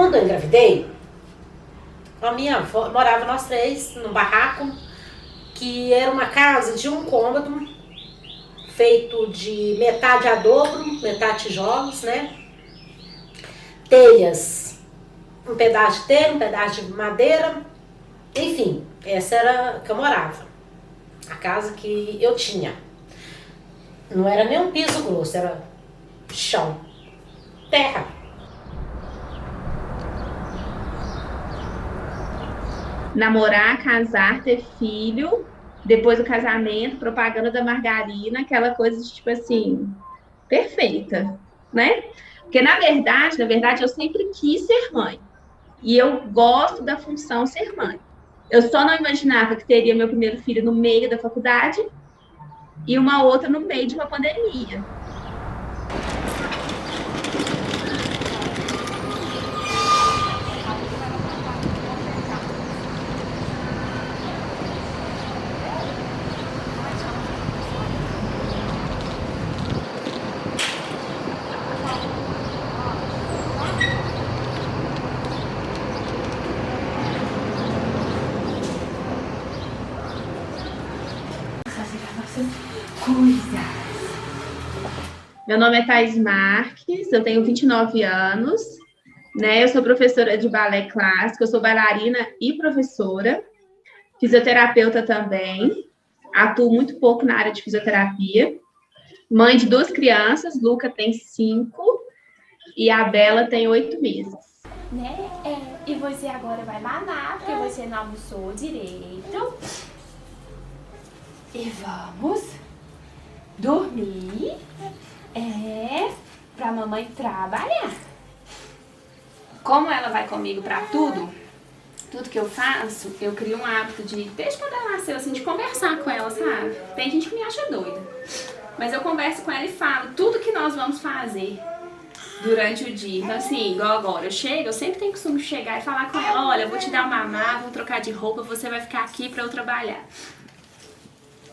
Quando eu engravidei, a minha avó, morava nós três num barraco, que era uma casa de um cômodo, feito de metade adobe, metade tijolos, né? Telhas, um pedaço de telha, um pedaço de madeira, enfim, essa era que eu morava, a casa que eu tinha. Não era nem um piso grosso, era chão, terra. Namorar, casar, ter filho, depois do casamento, propaganda da margarina, aquela coisa de, tipo assim, perfeita, né? Porque na verdade, eu sempre quis ser mãe. E eu gosto da função ser mãe. Eu só não imaginava que teria meu primeiro filho no meio da faculdade e uma outra no meio de uma pandemia. Meu nome é Thais Marques, eu tenho 29 anos, né? Eu sou professora de balé clássico, eu sou bailarina e professora, fisioterapeuta também, atuo muito pouco na área de fisioterapia, mãe de 2 crianças, Luca tem 5 e a Bela tem 8 meses. Né? E você agora vai mamar, porque você não almoçou direito. E vamos dormir. Pra mamãe trabalhar. Como ela vai comigo pra tudo que eu faço, eu crio um hábito de, desde quando ela nasceu, assim, de conversar com ela, sabe? Tem gente que me acha doida, mas eu converso com ela e falo tudo que nós vamos fazer durante o dia. Então, assim, igual agora, eu sempre tenho costume de chegar e falar com ela: olha, eu vou te dar uma mamar, vou trocar de roupa, você vai ficar aqui pra eu trabalhar.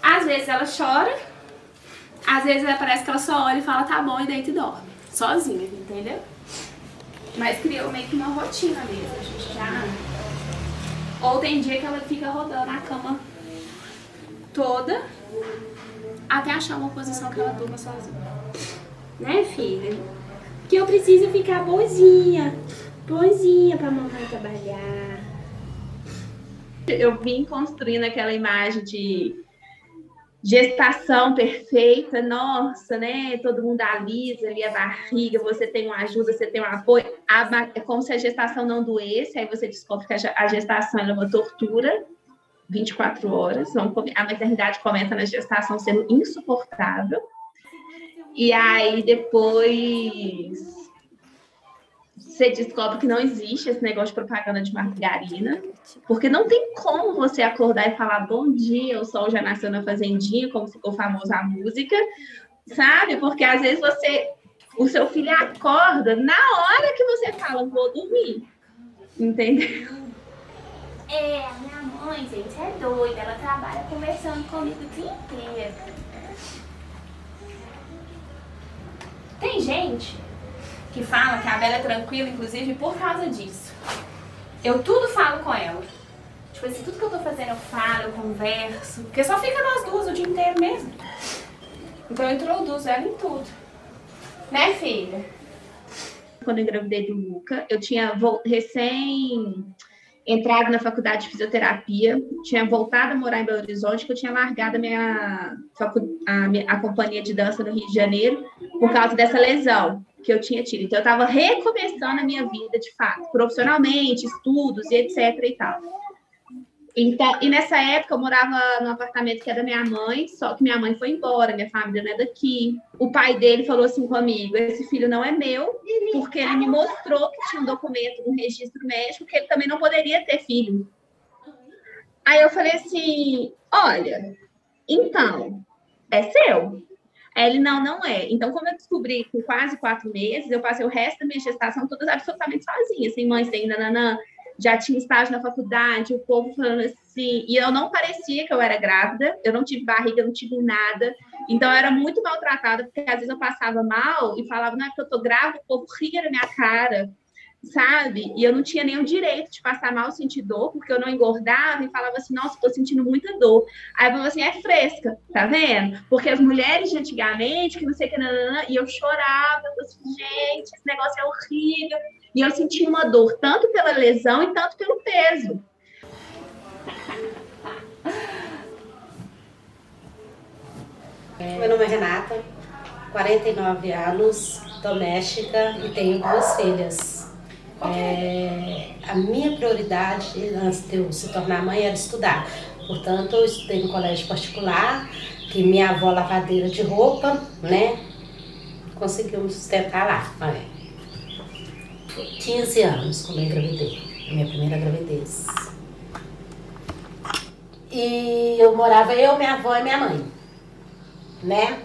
Às vezes ela chora, às vezes parece que ela só olha e fala tá bom e deita e dorme, sozinha, entendeu? Mas criou meio que uma rotina mesmo, a gente já... Ou tem dia que ela fica rodando a cama toda até achar uma posição que ela durma sozinha. Né, filha? Que eu preciso ficar boazinha pra mamãe trabalhar. Eu vim construindo aquela imagem de gestação perfeita, nossa, né? Todo mundo alisa ali a barriga, você tem uma ajuda, você tem um apoio. É como se a gestação não doesse, aí você descobre que a gestação é uma tortura, 24 horas. A maternidade começa na gestação sendo insuportável. E aí depois você descobre que não existe esse negócio de propaganda de margarina, porque não tem como você acordar e falar bom dia, o sol já nasceu na fazendinha, como ficou famosa a música, sabe? Porque às vezes o seu filho acorda na hora que você fala, vou dormir, entendeu? A minha mãe, gente, é doida, ela trabalha conversando comigo o dia inteiro. Tem gente que fala que a Bela é tranquila, inclusive, por causa disso. Eu tudo falo com ela. Tipo assim, tudo que eu tô fazendo eu falo, eu converso. Porque só fica nós duas o dia inteiro mesmo. Então eu introduzo ela em tudo. Né, filha? Quando eu engravidei do Luca, eu tinha recém entrado na faculdade de fisioterapia, tinha voltado a morar em Belo Horizonte, que eu tinha largado a companhia de dança no Rio de Janeiro por causa dessa lesão que eu tinha tido. Então, eu estava recomeçando a minha vida, de fato, profissionalmente, estudos e etc. e tal. Então, e nessa época eu morava num apartamento que era da minha mãe, só que minha mãe foi embora, minha família não é daqui. O pai dele falou assim comigo: esse filho não é meu, porque ele me mostrou que tinha um documento no registro médico que ele também não poderia ter filho. Aí eu falei assim: olha, então, é seu? Aí ele: não é. Então, como eu descobri com quase 4 meses, eu passei o resto da minha gestação toda absolutamente sozinha, sem mãe, sem nananã. Já tinha estágio na faculdade, o povo falando assim, e eu não parecia que eu era grávida, eu não tive barriga, eu não tive nada, então eu era muito maltratada, porque às vezes eu passava mal e falava, não é porque eu tô grávida, o povo ria na minha cara, sabe? E eu não tinha nem o direito de passar mal, sentir dor, porque eu não engordava e falava assim, nossa, tô sentindo muita dor. Aí eu falava assim, é fresca, tá vendo? Porque as mulheres de antigamente, que não sei o que, nanana, e eu chorava, eu falava assim, gente, esse negócio é horrível. E eu senti uma dor, tanto pela lesão e tanto pelo peso. Meu nome é Renata, 49 anos, doméstica e tenho 2 filhas. A minha prioridade antes de eu se tornar mãe era estudar. Portanto, eu estudei no colégio particular, que minha avó lavadeira de roupa, né, conseguiu me sustentar lá. Olha, 15 anos quando eu engravidei, a minha primeira gravidez. E eu morava minha avó e minha mãe, né?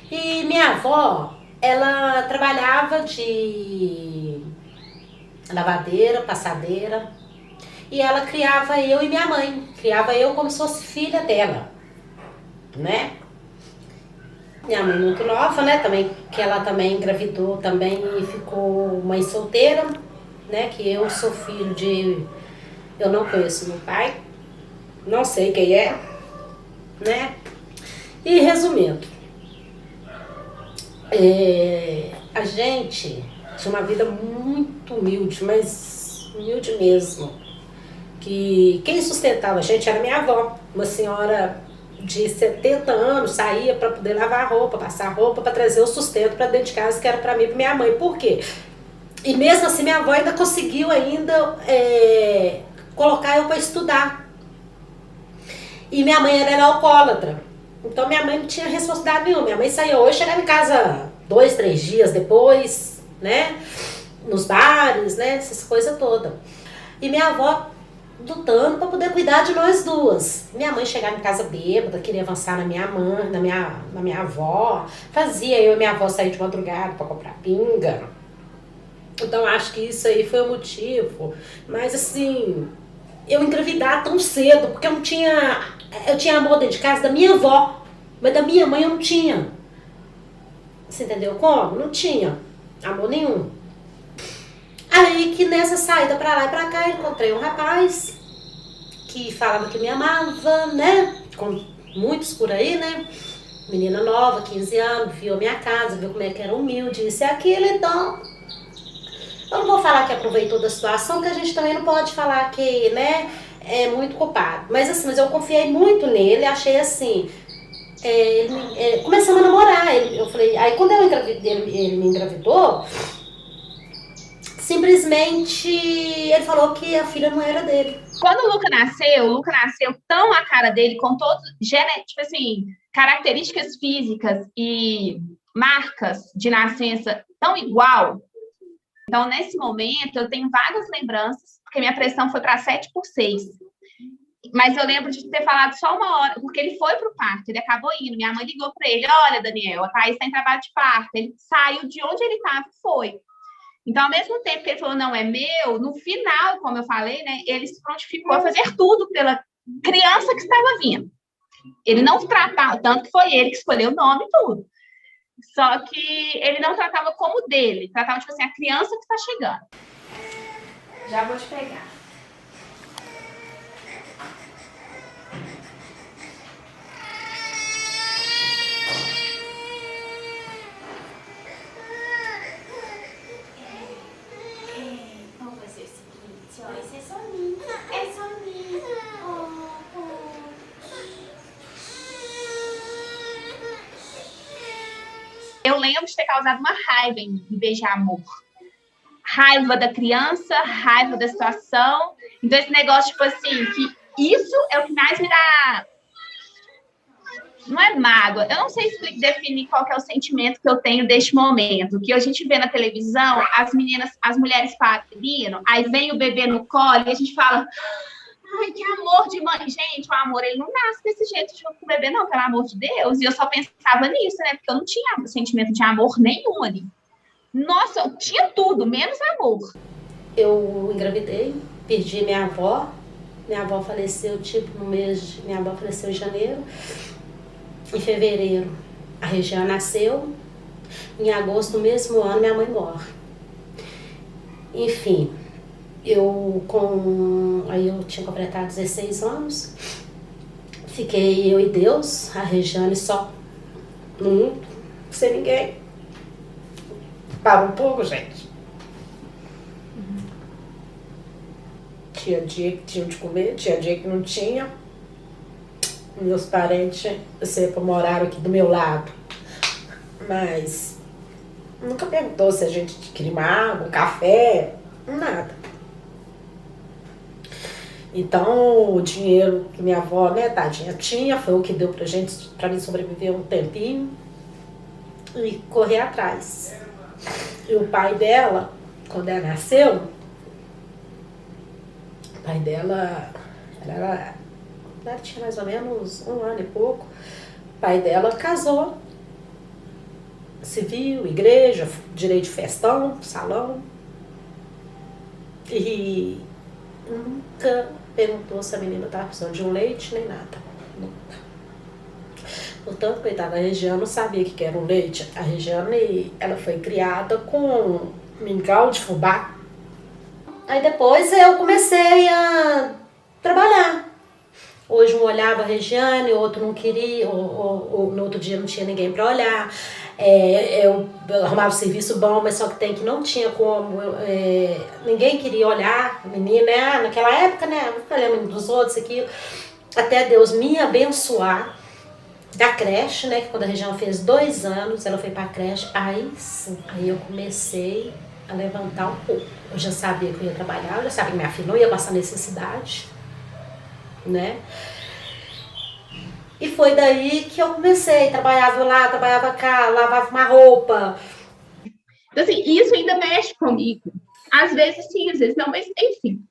E minha avó, ela trabalhava de lavadeira, passadeira, e ela criava eu e minha mãe, criava eu como se fosse filha dela, né? Minha mãe muito nova, né, também, que ela também engravidou também e ficou mãe solteira, né, que eu sou filho de... Eu não conheço meu pai, não sei quem é, né? E resumindo, a gente tinha uma vida muito humilde, mas humilde mesmo. Que quem sustentava a gente era minha avó, uma senhora de 70 anos, saía para poder lavar roupa, passar roupa, para trazer o sustento para dentro de casa, que era para mim e para minha mãe. Por quê? E mesmo assim minha avó ainda conseguiu colocar eu para estudar. E minha mãe era alcoólatra. Então minha mãe não tinha responsabilidade nenhuma. Minha mãe saía hoje, chegava em casa 2, 3 dias depois, né? Nos bares, né? Essas coisas todas. E minha avó lutando para poder cuidar de nós duas. Minha mãe chegava em casa bêbada, queria avançar na minha mãe, na minha avó. Fazia eu e minha avó sair de madrugada para comprar pinga. Então acho que isso aí foi o motivo. Mas assim, eu engravidar tão cedo, porque eu tinha amor dentro de casa da minha avó, mas da minha mãe eu não tinha. Você entendeu como? Não tinha amor nenhum. Aí que nessa saída pra lá e pra cá, eu encontrei um rapaz que falava que me amava, né? Com muitos por aí, né? Menina nova, 15 anos, viu a minha casa, viu como é que era humilde, isso e aquilo, então... Eu não vou falar que aproveitou da situação, porque a gente também não pode falar que, né, é muito culpado. Mas assim, mas eu confiei muito nele, achei assim... começamos a namorar, eu falei... Aí quando ele me engravidou... Simplesmente ele falou que a filha não era dele. Quando o Luca nasceu tão a cara dele, com todos, tipo assim, características físicas e marcas de nascença tão igual. Então, nesse momento, eu tenho várias lembranças, porque minha pressão foi para 7/6. Mas eu lembro de ter falado só uma hora, porque ele foi para o parto, ele acabou indo. Minha mãe ligou para ele: olha, Daniel, a Thaís está em trabalho de parto. Ele saiu de onde ele estava e foi. Então, ao mesmo tempo que ele falou, não é meu, no final, como eu falei, né, ele se prontificou a fazer tudo pela criança que estava vindo. Ele não tratava, tanto que foi ele que escolheu o nome e tudo. Só que ele não tratava como dele, tratava, tipo assim, a criança que está chegando. Já vou te pegar. Esse é soninho. É soninho. Eu lembro de ter causado uma raiva em mim, em vez de amor. Raiva da criança, raiva da situação. Então, esse negócio, tipo assim, que isso é o que mais me dá... Não é mágoa. Eu não sei definir qual que é o sentimento que eu tenho deste momento. Que a gente vê na televisão, as mulheres parindo, aí vem o bebê no colo e a gente fala... Ai, que amor de mãe. Gente, o amor, ele não nasce desse jeito junto com o bebê, não, pelo amor de Deus. E eu só pensava nisso, né? Porque eu não tinha sentimento de amor nenhum ali. Nossa, eu tinha tudo, menos amor. Eu engravidei, perdi minha avó. Minha avó faleceu, minha avó faleceu em janeiro. Em fevereiro, a Regiane nasceu. Em agosto do mesmo ano, minha mãe morre. Enfim, aí eu tinha completado 16 anos, fiquei eu e Deus, a Regiane só, no mundo, sem ninguém. Para um pouco, gente. Tinha dia que tinham de comer, tinha dia que não tinha. Meus parentes sempre moraram aqui do meu lado, mas nunca perguntou se a gente queria uma água, um café, nada. Então, o dinheiro que minha avó, né, tadinha, tinha, foi o que deu pra mim sobreviver um tempinho e correr atrás. E o pai dela, quando ela nasceu, o pai dela, ela tinha mais ou menos 1 ano e pouco, o pai dela casou, civil, igreja, direito de festão, salão, e nunca perguntou se a menina estava precisando de um leite, nem nada. Nunca. Portanto, coitada, a Regiane não sabia o que era um leite. A Regiane, ela foi criada com mingau de fubá. Aí depois eu comecei a trabalhar. Hoje um olhava a Regiane, o outro não queria, ou no outro dia não tinha ninguém para olhar. Eu arrumava um serviço bom, mas só que tem que não tinha como. Ninguém queria olhar a menina, né? Naquela época, né? Ficar olhando dos outros, aquilo. Até Deus me abençoar da creche, né? Que quando a Regiane fez 2 anos, ela foi pra creche. Aí sim, aí eu comecei a levantar um pouco. Eu já sabia que eu ia trabalhar, eu já sabia que minha filha não ia passar necessidade, né? E foi daí que eu comecei, trabalhava lá, trabalhava cá, lavava uma roupa. Então, assim, isso ainda mexe comigo. Às vezes sim, às vezes não, mas enfim.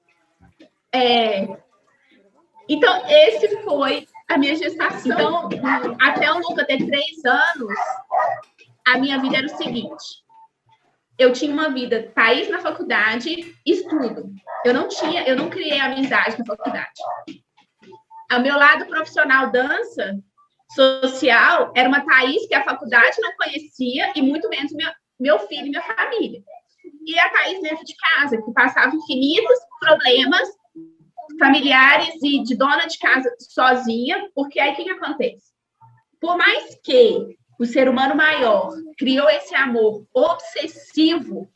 Então, esse foi a minha gestação. Então, até o Luca ter 3 anos, a minha vida era o seguinte. Eu tinha uma vida, Thaís na faculdade, estudo. Eu não criei amizade na faculdade. O meu lado profissional, dança, social, era uma Thaís que a faculdade não conhecia e muito menos meu filho e minha família. E a Thaís dentro de casa, que passava infinitos problemas familiares e de dona de casa sozinha, porque aí o que acontece? Por mais que o ser humano maior criou esse amor obsessivo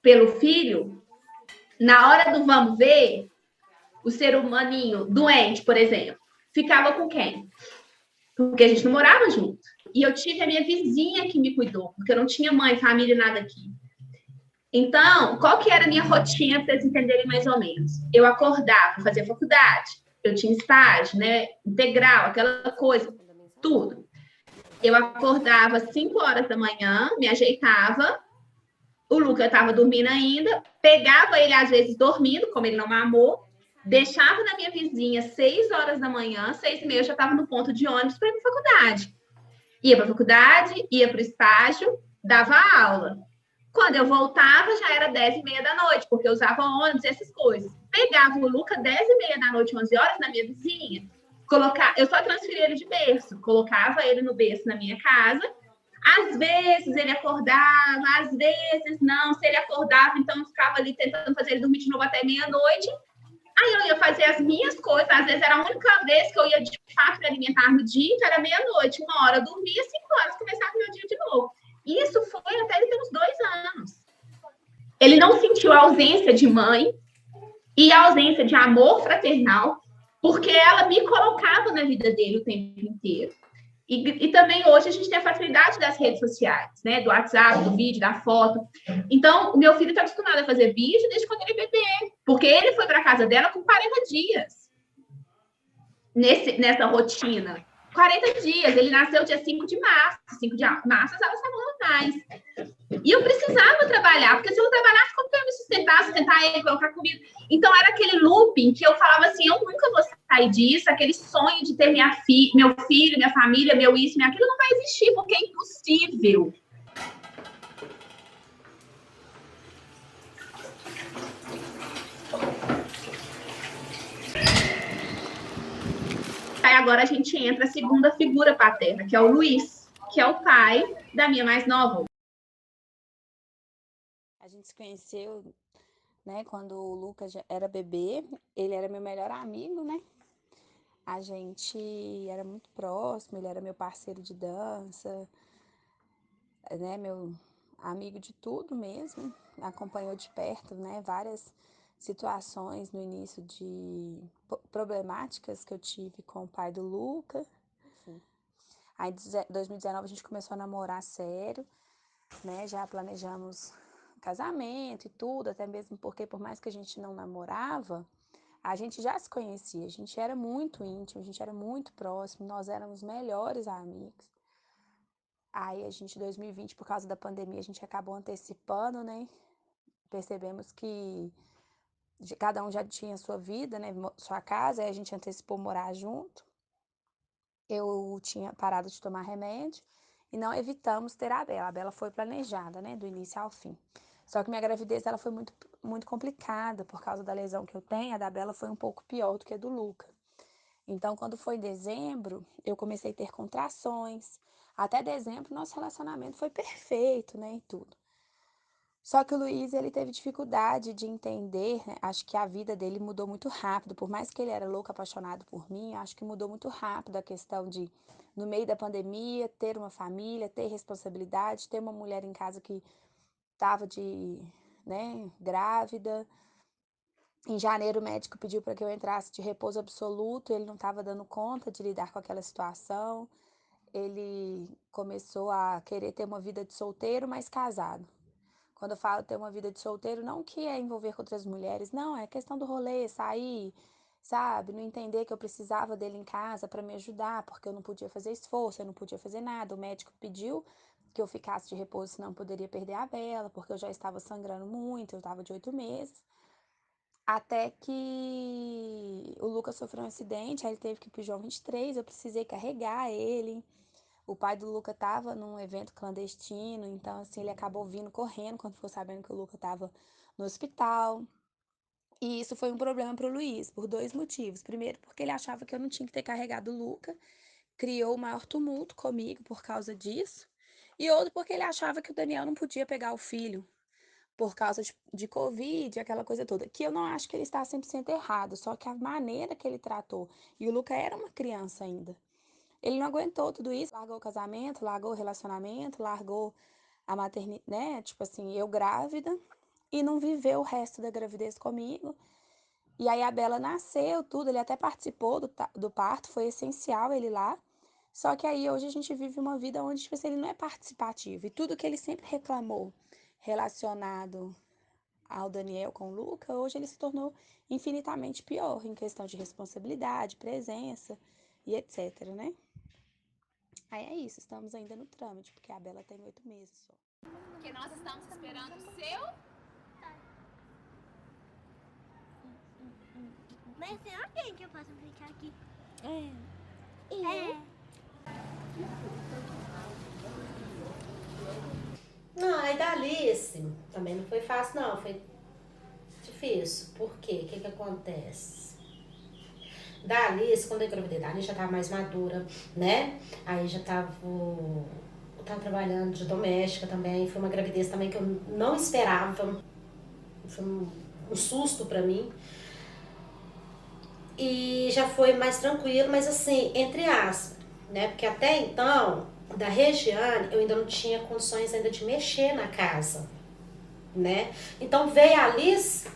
pelo filho, na hora do vamos ver, o ser humaninho doente, por exemplo, ficava com quem? Porque a gente não morava junto. E eu tive a minha vizinha que me cuidou, porque eu não tinha mãe, família, nada aqui. Então, qual que era a minha rotina, para vocês entenderem mais ou menos? Eu acordava, fazia faculdade, eu tinha estágio, né, integral, aquela coisa, tudo. Eu acordava às 5 horas da manhã, me ajeitava, o Luca estava dormindo ainda, pegava ele às vezes dormindo, como ele não mamou, deixava na minha vizinha 6 horas da manhã, 6h30 eu já estava no ponto de ônibus para ir para a faculdade. Ia para a faculdade, ia para o estágio, dava aula. Quando eu voltava, já era 10h30 da noite, porque eu usava ônibus e essas coisas. Pegava o Luca 10h30 da noite, 11 horas, na minha vizinha, eu só transferia ele de berço, colocava ele no berço na minha casa. Às vezes ele acordava, às vezes não. Se ele acordava, então eu ficava ali tentando fazer ele dormir de novo até meia-noite. Aí eu ia fazer as minhas coisas, às vezes era a única vez que eu ia de fato me alimentar no dia, então era meia-noite, 1 hora eu dormia, 5 horas começava o meu dia de novo. Isso foi até ele ter uns 2 anos. Ele não sentiu a ausência de mãe e a ausência de amor fraternal, porque ela me colocava na vida dele o tempo inteiro. E também hoje a gente tem a facilidade das redes sociais, né? Do WhatsApp, do vídeo, da foto. Então, o meu filho está acostumado a fazer vídeo desde quando ele é bebê, porque ele foi para casa dela com 40 dias nessa rotina. 40 dias, ele nasceu dia 5 de março. 5 de março as aulas estavam normais. E eu precisava trabalhar, porque se eu não trabalhasse, como que eu ia me sustentar ele, colocar comida? Então era aquele looping que eu falava assim, eu nunca vou sair disso, aquele sonho de ter meu filho, minha família, meu isso, meu aquilo, não vai existir, porque é impossível. Aí agora a gente entra a segunda figura paterna, que é o Luiz, que é o pai da minha mais nova. A gente se conheceu, né, quando o Lucas já era bebê. Ele era meu melhor amigo, né? A gente era muito próximo, ele era meu parceiro de dança, né, meu amigo de tudo mesmo. Acompanhou de perto, né, várias situações no início de problemáticas que eu tive com o pai do Luca. Enfim. Aí em 2019 a gente começou a namorar sério, né? Já planejamos casamento e tudo, até mesmo porque por mais que a gente não namorava, a gente já se conhecia, a gente era muito íntimo, a gente era muito próximo, nós éramos melhores amigos. Aí a gente, em 2020, por causa da pandemia, a gente acabou antecipando, né? Percebemos que cada um já tinha sua vida, né? Sua casa, aí a gente antecipou morar junto. Eu tinha parado de tomar remédio e não evitamos ter a Bela. A Bela foi planejada, né? Do início ao fim. Só que minha gravidez ela foi muito complicada por causa da lesão que eu tenho. A da Bela foi um pouco pior do que a do Luca. Então, quando foi em dezembro, eu comecei a ter contrações. Até dezembro, nosso relacionamento foi perfeito, né, e tudo. Só que o Luiz, ele teve dificuldade de entender, né? Acho que a vida dele mudou muito rápido. Por mais que ele era louco, apaixonado por mim, acho que mudou muito rápido a questão de, no meio da pandemia, ter uma família, ter responsabilidade, ter uma mulher em casa que estava né, grávida. Em janeiro, o médico pediu para que eu entrasse de repouso absoluto, ele não estava dando conta de lidar com aquela situação. Ele começou a querer ter uma vida de solteiro, mas casado. Quando eu falo ter uma vida de solteiro, não que é envolver com outras mulheres, não, é questão do rolê, sair, sabe? Não entender que eu precisava dele em casa para me ajudar, porque eu não podia fazer esforço, eu não podia fazer nada. O médico pediu que eu ficasse de repouso, senão eu poderia perder a Bela, porque eu já estava sangrando muito, eu estava de 8 meses. Até que o Lucas sofreu um acidente, aí ele teve que ir pro João 23, eu precisei carregar ele. O pai do Luca tava num evento clandestino, então assim, ele acabou vindo correndo quando ficou sabendo que o Luca tava no hospital. E isso foi um problema pro Luiz, por 2 motivos. Primeiro, porque ele achava que eu não tinha que ter carregado o Luca, criou o maior tumulto comigo por causa disso. E outro, porque ele achava que o Daniel não podia pegar o filho por causa de Covid, aquela coisa toda. Que eu não acho que ele está 100% errado, só que a maneira que ele tratou. E o Luca era uma criança ainda. Ele não aguentou tudo isso, largou o casamento, largou o relacionamento, largou a maternidade, né? Tipo assim, eu grávida, e não viveu o resto da gravidez comigo. E aí a Bela nasceu, tudo, ele até participou do parto, foi essencial ele lá. Só que aí hoje a gente vive uma vida onde, tipo assim, ele não é participativo. E tudo que ele sempre reclamou relacionado ao Daniel com o Luca, hoje ele se tornou infinitamente pior em questão de responsabilidade, presença e etc, né? Aí é isso, estamos ainda no trâmite, porque a Bela tem 8 meses só. Porque nós estamos esperando o seu... Mas tem alguém que eu possa brincar aqui. Não, aí da Alice também não foi fácil, não. Foi difícil. Por quê? O que acontece? Da Alice, quando eu engravidei da Alice, já tava mais madura, né? Aí já tava... Eu tava trabalhando de doméstica também. Foi uma gravidez também que eu não esperava. Foi um susto pra mim. E já foi mais tranquilo, mas assim, entre aspas, né? Porque até então, da Regiane, eu ainda não tinha condições ainda de mexer na casa, né? Então veio a Alice,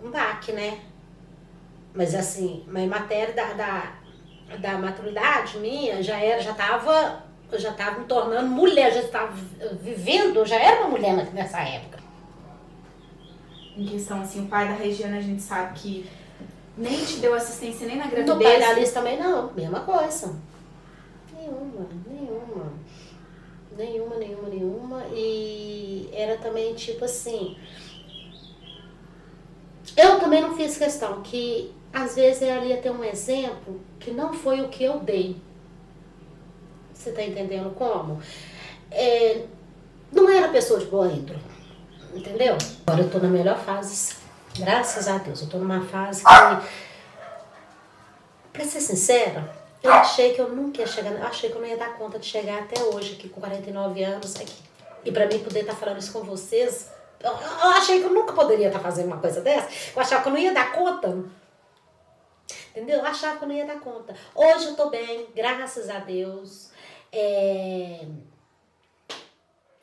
um baque, né? Mas assim, mas em matéria da maturidade minha, eu já tava me tornando mulher, já estava vivendo, eu já era uma mulher nessa época. Em questão, assim, o pai da Regiane, a gente sabe que nem te deu assistência nem na gravidez. No pai da Alice também não, mesma coisa. Nenhuma. E era também tipo assim. Eu também não fiz questão, que às vezes ela ia ter um exemplo que não foi o que eu dei. Você tá entendendo como? Não era pessoa de boa índole, entendeu? Agora eu tô na melhor fase, graças a Deus. Eu tô numa fase que, pra ser sincera, eu achei que eu nunca ia chegar, eu achei que eu não ia dar conta de chegar até hoje, aqui com 49 anos, aqui. E pra mim poder estar falando isso com vocês, Eu achei que eu nunca poderia estar fazendo uma coisa dessa. Eu achava que eu não ia dar conta. Entendeu? Eu achava que eu não ia dar conta. Hoje eu tô bem, graças a Deus.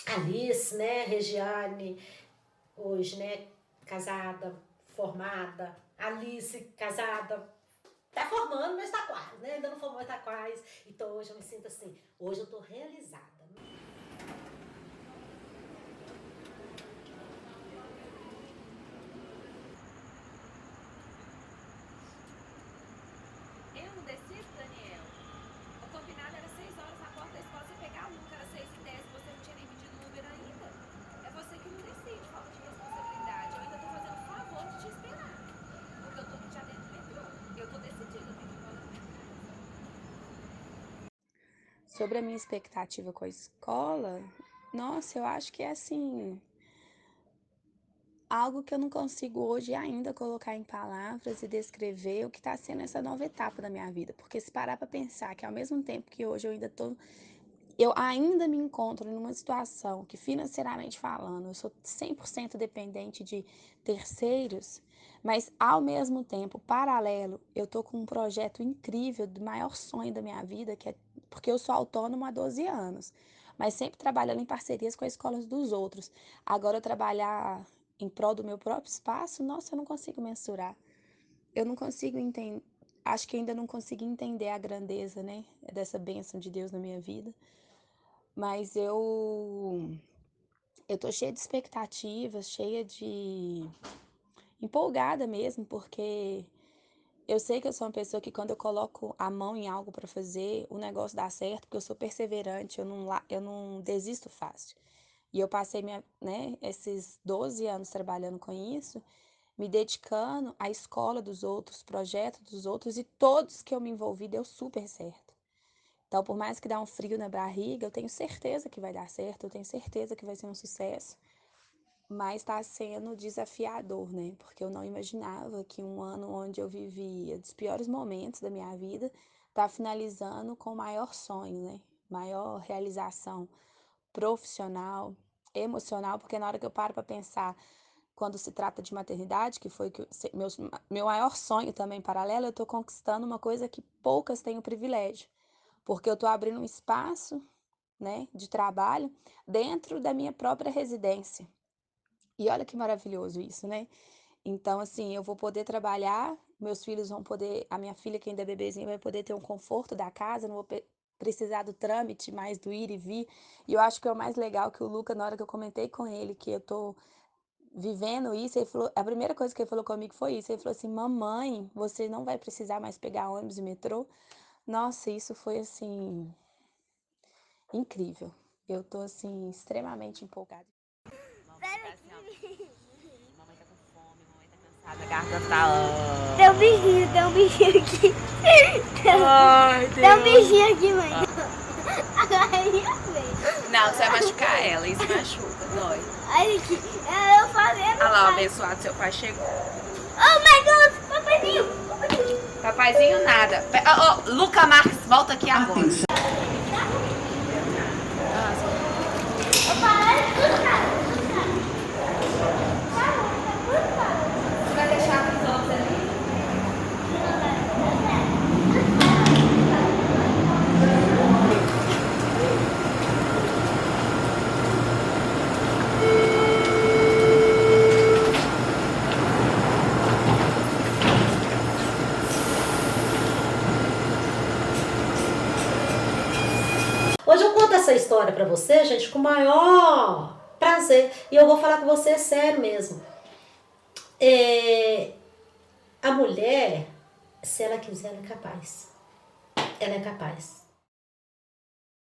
Alice, né, Regiane, hoje, né, casada, formada. Alice, casada, tá formando, mas tá quase, né? Ainda não formou, mas tá quase. Então hoje eu me sinto assim, hoje eu tô realizada. Eu não decido, Daniel. O combinado era 6 horas na porta da escola, você pegar a Luca, era 6h10, você não tinha nem pedido o Uber ainda. É você que não decide, falta de responsabilidade. Eu ainda tô fazendo o favor de te esperar. Porque eu tô já dentro do metrô. Eu tô decidida, eu tenho que ir embora. Sobre a minha expectativa com a escola, nossa, eu acho que é assim, algo que eu não consigo hoje ainda colocar em palavras e descrever o que está sendo essa nova etapa da minha vida. Porque se parar para pensar que ao mesmo tempo que hoje eu ainda me encontro numa situação que, financeiramente falando, eu sou 100% dependente de terceiros, mas ao mesmo tempo, paralelo, eu tô com um projeto incrível do maior sonho da minha vida, que é porque eu sou autônoma há 12 anos, mas sempre trabalhando em parcerias com as escolas dos outros. Agora, trabalhar em prol do meu próprio espaço, nossa, eu não consigo mensurar. Eu não consigo entender, acho que ainda não consegui entender a grandeza, né, dessa bênção de Deus na minha vida. Mas eu tô cheia de expectativas, cheia de empolgada mesmo, porque eu sei que eu sou uma pessoa que quando eu coloco a mão em algo para fazer, o negócio dá certo, porque eu sou perseverante, eu não desisto fácil. E eu passei esses 12 anos trabalhando com isso, me dedicando à escola dos outros, projetos dos outros, e todos que eu me envolvi deu super certo. Então, por mais que dá um frio na barriga, eu tenho certeza que vai dar certo, eu tenho certeza que vai ser um sucesso, mas está sendo desafiador, né? Porque eu não imaginava que um ano onde eu vivia dos piores momentos da minha vida tá finalizando com o maior sonho, né? Maior realização profissional, emocional, porque na hora que eu paro para pensar quando se trata de maternidade, que foi meu maior sonho também paralelo, eu estou conquistando uma coisa que poucas têm o privilégio, porque eu estou abrindo um espaço, né, de trabalho dentro da minha própria residência. E olha que maravilhoso isso, né? Então, assim, eu vou poder trabalhar, meus filhos vão poder, a minha filha que ainda é bebezinha vai poder ter um conforto da casa, não vou precisar do trâmite mais do ir e vir. E eu acho que é o mais legal que o Luca, na hora que eu comentei com ele que eu tô vivendo isso, ele falou, a primeira coisa que ele falou comigo foi isso. Ele falou assim: mamãe, você não vai precisar mais pegar ônibus e metrô. Nossa, isso foi assim incrível. Eu tô assim extremamente empolgada. Pera aqui. Mamãe tá com fome, mamãe tá cansada, a garganta tá... Tem um bichinho aqui. Ai, Deus. Tem um bichinho aqui, mãe. Agora ele veio. Não, você vai machucar ela, isso machuca, dói. Olha aqui, eu fazendo. Olha lá, o abençoado, seu pai chegou. Oh my God, papaizinho. Papaizinho nada. Luca Marques, volta aqui agora. Você vai deixar os outros ali? Hoje eu conto essa história pra você, gente, com o maior prazer. E eu vou falar com você sério mesmo. A mulher, se ela quiser, ela é capaz. Ela é capaz.